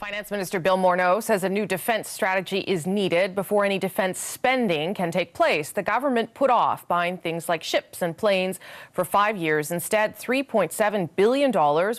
Finance Minister Bill Morneau says a new defense strategy is needed before any defense spending can take place. The government put off buying things like ships and planes for 5 years. Instead, $3.7 billion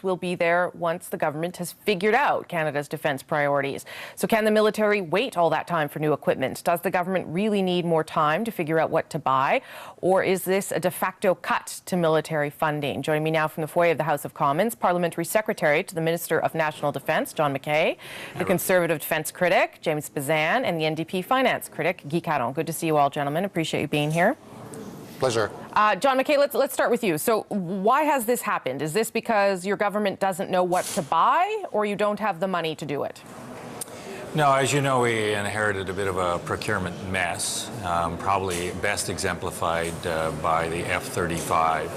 will be there once the government has figured out Canada's defense priorities. So can the military wait all that time for new equipment? Does the government really need more time to figure out what to buy? Or is this a de facto cut to military funding? Joining me now from the foyer of the House of Commons, Parliamentary Secretary to the Minister of National Defence, John McKay, the Conservative defence critic, James Bezan, and the NDP finance critic, Guy Caron. Good to see you all, gentlemen. Appreciate you being here. Pleasure. John McKay, let's start with you. So why has this happened? Is this because your government doesn't know what to buy, or you don't have the money to do it? No, as you know, we inherited a bit of a procurement mess, probably best exemplified by the F-35,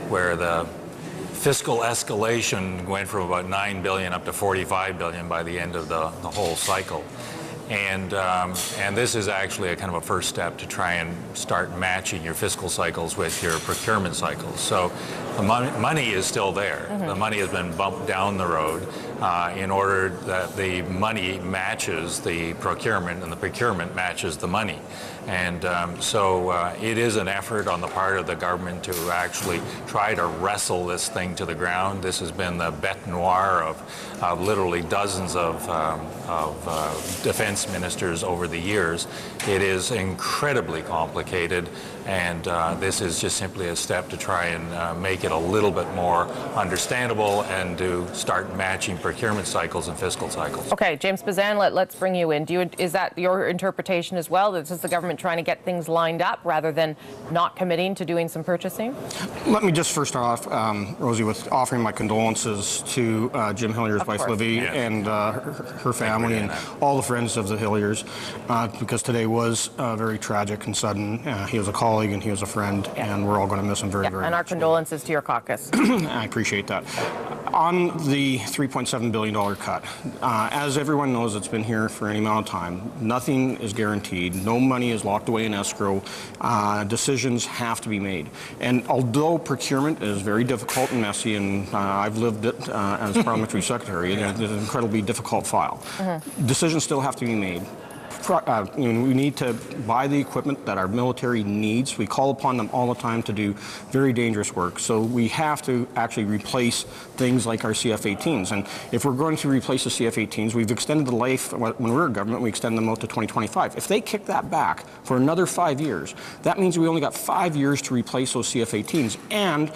where the fiscal escalation went from about $9 billion up to $45 billion by the end of the whole cycle. And this is actually a kind of a first step to try and start matching your fiscal cycles with your procurement cycles. So the money is still there. Mm-hmm. The money has been bumped down the road in order that the money matches the procurement and the procurement matches the money. And so it is an effort on the part of the government to actually try to wrestle this thing to the ground. This has been the bête noire of literally dozens of defense ministers over the years. It is incredibly complicated, and this is just simply a step to try and make it a little bit more understandable and to start matching procurement cycles and fiscal cycles. Okay, James Bezan, let's bring you in. Is that your interpretation as well? That this is the government trying to get things lined up rather than not committing to doing some purchasing? Let me just first off, Rosie, with offering my condolences to Jim Hillier's wife, Livy, yes, and her family and all the friends of the Hilliers, because today was very tragic and sudden. He was a colleague and he was a friend, and we're all going to miss him very much. And our condolences to your caucus. I appreciate that. On the $3.7 billion cut, as everyone knows, it's been here for any amount of time. Nothing is guaranteed. No money is locked away in escrow. Decisions have to be made. And although procurement is very difficult and messy, and I've lived it as parliamentary secretary, it's an incredibly difficult file. Decisions still have to be made. We need to buy the equipment that our military needs. We call upon them all the time to do very dangerous work. So we have to actually replace things like our CF-18s. And if we're going to replace the CF-18s, we've extended the life. When we're in government, we extend them out to 2025. If they kick that back for another 5 years, that means we only got 5 years to replace those CF-18s. And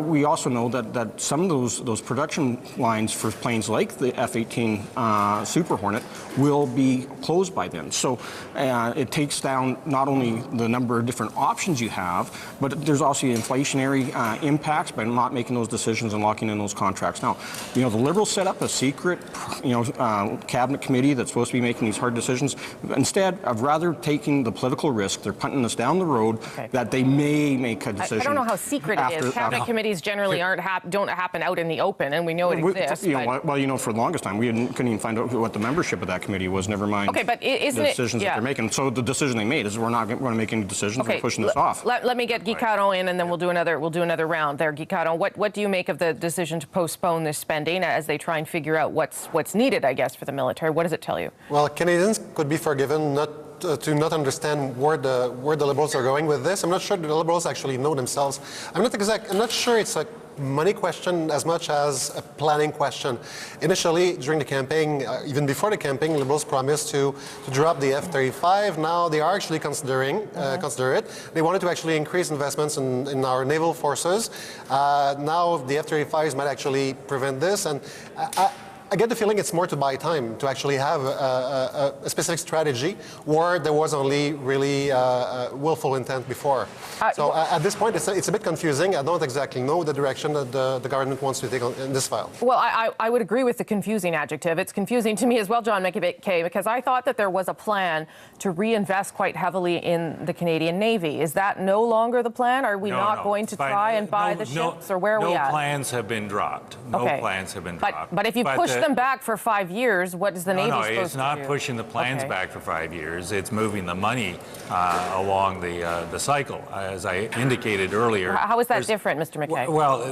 we also know that some of those production lines for planes like the F-18 Super Hornet will be closed by then. So it takes down not only the number of different options you have, but there's also inflationary impacts by not making those decisions and locking in those contracts. Now, the Liberals set up a secret, cabinet committee that's supposed to be making these hard decisions. Instead of rather taking the political risk, they're punting us down the road that they may make a decision. I don't know how secret it is. Cabinet committees generally don't happen out in the open, and we know it exists. For the longest time, we couldn't even find out what the membership of that committee was. Never mind. Okay, but isn't the decisions that they're making. So the decision they made is we're not going to make any decisions. Okay, we're pushing this off. Let me get Guy Caron in, and then we'll do another round there. Guy Caron, what do you make of the decision to postpone this spending as they try and figure out what's needed, I guess, for the military? What does it tell you? Well, Canadians could be forgiven to not understand where the Liberals are going with this. I'm not sure the Liberals actually know themselves. I'm not sure it's a money question as much as a planning question. Initially, during the campaign, even before the campaign, Liberals promised to drop the F-35. Now they are actually consider it. They wanted to actually increase investments in our naval forces. Now the F-35s might actually prevent this, and I get the feeling it's more to buy time, to actually have a specific strategy where there was only really willful intent before. So at this point, it's a bit confusing. I don't exactly know the direction that the government wants to take in this file. Well, I would agree with the confusing adjective. It's confusing to me as well, John McKay, because I thought that there was a plan to reinvest quite heavily in the Canadian Navy. Is that no longer the plan? Are we not going to try and buy the ships, or where are we at? No plans have been dropped. No plans have been dropped. But if you push them back for 5 years. What is the Navy supposed to do? No, it's not pushing the plans back for 5 years. It's moving the money along the cycle, as I indicated earlier. How is that different, Mr. McKay? Well,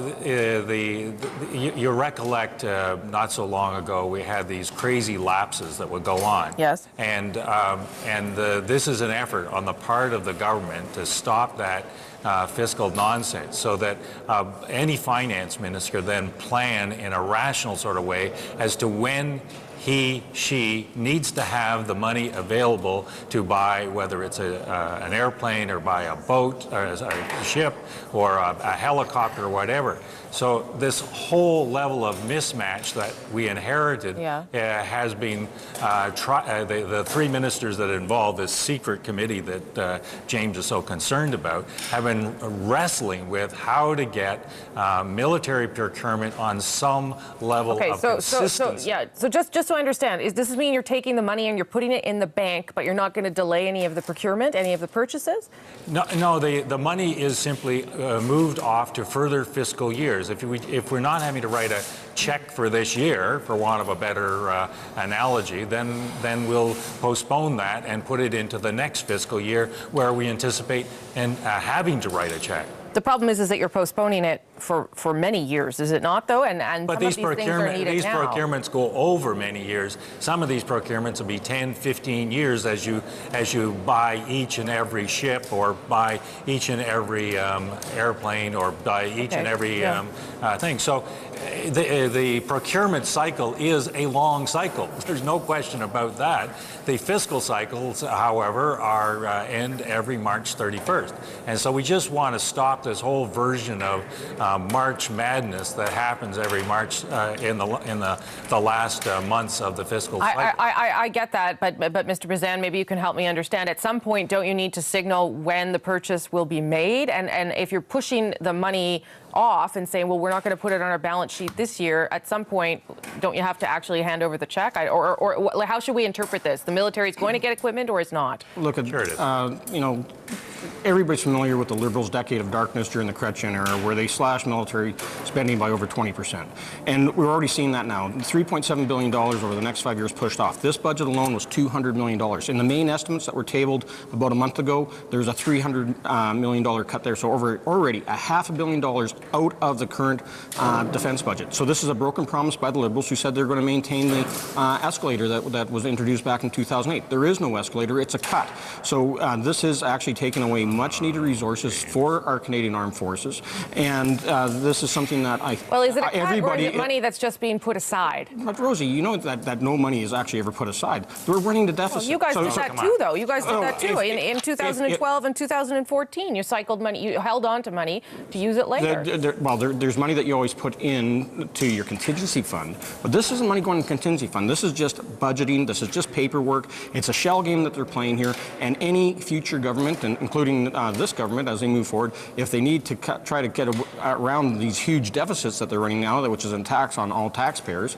you recollect not so long ago we had these crazy lapses that would go on. Yes. And this is an effort on the part of the government to stop that fiscal nonsense, so that any finance minister then plan in a rational sort of way as to when she needs to have the money available to buy, whether it's an airplane or buy a boat or a ship or a helicopter or whatever. So this whole level of mismatch that we inherited has been the three ministers that are involved, this secret committee that James is so concerned about, have been wrestling with how to get military procurement on some level of consistency. So just so I understand, does this mean you're taking the money and you're putting it in the bank, but you're not going to delay any of the procurement, any of the purchases? No, the money is simply moved off to further fiscal years. If we're not having to write a check for this year, for want of a better analogy, then we'll postpone that and put it into the next fiscal year where we anticipate having to write a check. The problem is that you're postponing it for many years, is it not, though? And but these procurements go over many years. Some of these procurements will be 10, 15 years as you buy each and every ship, or buy each and every airplane, or buy each and every thing. So the procurement cycle is a long cycle. There's no question about that. The fiscal cycles, however, are end every March 31st. And so we just want to stop this whole version of March madness that happens every March in the last months of the fiscal cycle. I get that, but Mr. Bezan, maybe you can help me understand. At some point, don't you need to signal when the purchase will be made? And if you're pushing the money off and saying, well, we're not going to put it on our balance sheet this year, at some point, don't you have to actually hand over the check? Or how should we interpret this? The military is going to get equipment, or is not? Look, sure it is. Everybody's familiar with the Liberals' decade of darkness during the Chrétien era, where they slashed military spending by over 20%. And we're already seeing that now. $3.7 billion over the next 5 years pushed off. This budget alone was $200 million. In the main estimates that were tabled about a month ago, there's a $300 million cut there. So already $500 million out of the current defense budget. So this is a broken promise by the Liberals, who said they're going to maintain the escalator that was introduced back in 2008. There is no escalator. It's a cut. So this is actually taking away much needed resources for our Canadian Armed Forces, and this is something that is it a cut, or is it money that's just being put aside? But Rosie, you know that no money is actually ever put aside. We're running the deficit. Well, you guys did that too, though. You guys did that too. In 2012 and 2014, you cycled money. You held on to money to use it later. There's money that you always put in to your contingency fund, but this isn't money going to contingency fund. This is just budgeting. This is just paperwork. It's a shell game that they're playing here, and any future government, and including this government, as they move forward, if they need to try to get around these huge deficits that they're running now, which is a tax on all taxpayers,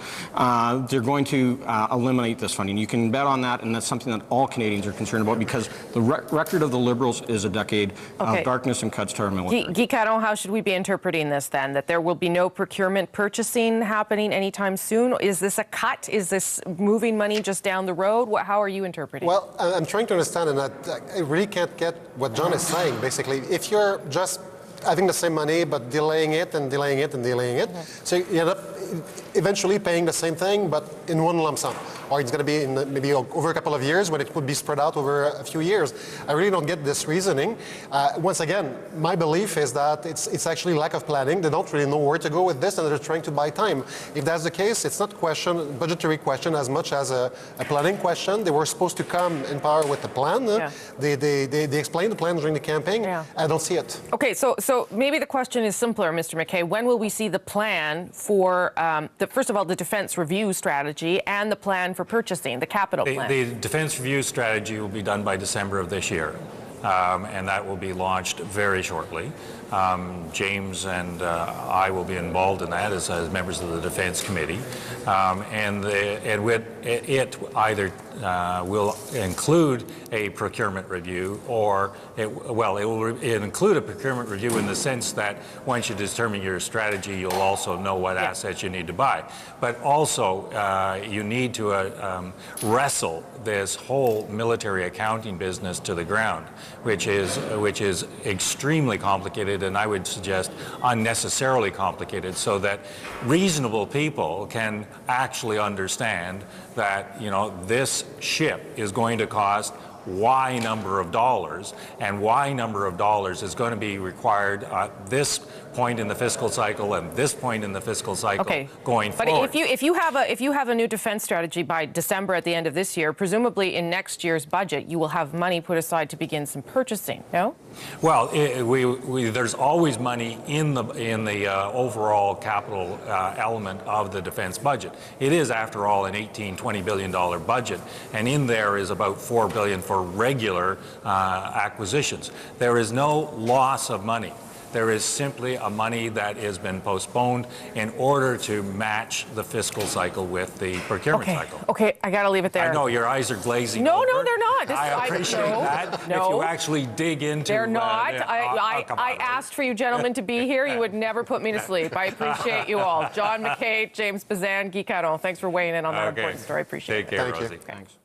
they're going to eliminate this funding. You can bet on that, and that's something that all Canadians are concerned about, because the record of the Liberals is a decade of darkness and cuts to our military. Guy Caron, how should we be interpreting this then? That there will be no procurement purchasing happening anytime soon? Is this a cut? Is this moving money just down the road? How are you interpreting? Well, I'm trying to understand, and I really can't get what John is saying. Basically, if you're just having the same money but delaying it and delaying it and delaying it, so you end up eventually paying the same thing but in one lump sum, or it's going to be in maybe over a couple of years when it could be spread out over a few years. I really don't get this reasoning. Once again, my belief is that it's actually lack of planning. They don't really know where to go with this, and they're trying to buy time. If that's the case, it's not budgetary question as much as a planning question. They were supposed to come in power with a plan. They explained the plan during the campaign. I don't see it. Okay, so maybe the question is simpler, Mr. McKay. When will we see the plan for, first of all, the defense review strategy and the plan for purchasing, the capital plan? The defense review strategy will be done by December of this year. And that will be launched very shortly. James and I will be involved in that as members of the Defence Committee, and it either will include a procurement review, or it will include a procurement review in the sense that once you determine your strategy, you'll also know what assets you need to buy. But also, you need to wrestle this whole military accounting business to the ground, which is extremely complicated, and I would suggest unnecessarily complicated, so that reasonable people can actually understand that, you know, this ship is going to cost Y number of dollars, and Y number of dollars is going to be required at this point in the fiscal cycle and this point in the fiscal cycle going forward. But if you have a new defense strategy by December at the end of this year, presumably in next year's budget you will have money put aside to begin some purchasing. No? Well, there's always money in the overall capital element of the defense budget. It is, after all, an $18-20 billion budget, and in there is about $4 billion for regular acquisitions. There is no loss of money. There is simply a money that has been postponed in order to match the fiscal cycle with the procurement cycle. Okay, I got to leave it there. I know your eyes are glazing No, over. no, they're not. I appreciate that. No. If you actually dig into They're not. I asked for you gentlemen to be here. You would never put me to sleep. I appreciate you all. John McKay, James Bezan, Guy Caron, thanks for weighing in on that important story. I appreciate it. Take care, Thank you. Rosie. Thanks.